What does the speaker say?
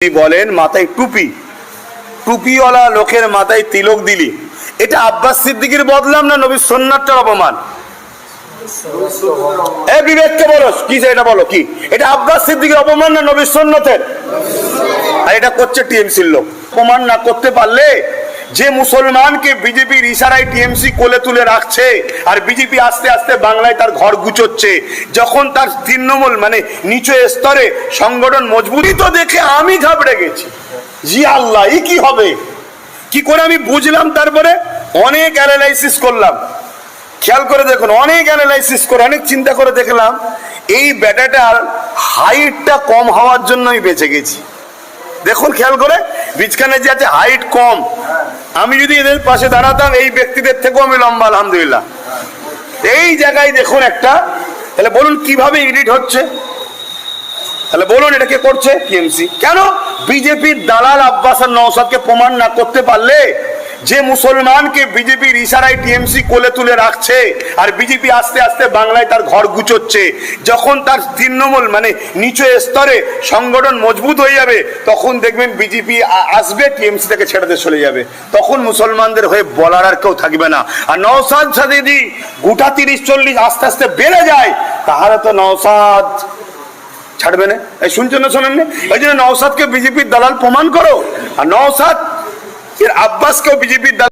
বলেন মাথায় টুপি, টুপিওয়ালা লোকের মাথায় তিলক দিলি, এটা আব্বাস সিদ্দিকীর বদলাম না নবীর সুন্নাতটার অপমান? এই বিবেককে বলো কি, এটা বলো কি, এটা আব্বাস সিদ্দিকীর অপমান না নবীর সুন্নতের? আর এটা করছে টিএমসির লোক। অপমান না করতে পারলে যে মুসলমানকে বিজেপির ইশারায় টিএমসি কোলে তুলে রাখছে আর বিজেপি আস্তে আস্তে বাংলায় তার ঘর গুছোচ্ছে, যখন তার তৃণমূল মানে নিচু স্তরে সংগঠন মজবুতি তো দেখে আমি ঘাবড়ে গেছি। জি আল্লাহ, এই কি হবে কি করে আমি বুঝলাম। তারপরে অনেক অ্যানালাইসিস করলাম, খেয়াল করে দেখুন, অনেক অ্যানালাইসিস করে অনেক চিন্তা করে দেখলাম এই ব্যাটাটার হাইটটা কম হওয়ার জন্যই বেঁচে গেছি। দেখুন খেয়াল করে, বিছখানে যে আছে হাইট কম, আমি যদি এদের পাশে দাঁড়াতাম এই ব্যক্তিদের থেকেও আমি লম্বা আলহামদুলিল্লাহ। এই জায়গায় দেখুন একটা, তাহলে বলুন কিভাবে এডিট হচ্ছে, তাহলে বলুন এটা কে করছে? টিএমসি। কেন? বিজেপির দালাল আব্বাস আর নওশাদকে প্রমাণ না করতে পারলে যে মুসলমানকে বিজেপির ইশারায় টিএমসি কোলে তুলে রাখছে আর বিজেপি আস্তে আস্তে বাংলায় তার ঘর গুছোচ্ছে, যখন তার তৃণমূল মানে নিচু স্তরে সংগঠন মজবুত হয়ে যাবে, তখন দেখবেন বিজেপি আসবে, টিএমসি থেকে ছেড়ে দিয়ে চলে যাবে, তখন মুসলমানদের হয়ে বলার আর কেউ থাকবে না। আর নওশাদ যদি গোটা 30-40 আস্তে আস্তে বেড়ে যায়, তাহলে তো নওশাদ ছাড়বে না। এই শুনছেন না শোনেননি? এই জন্য নওশাদকে বিজেপির দালাল প্রমাণ করো, আর নওশাদ এর আব্বাসকেও বিজেপির দালাল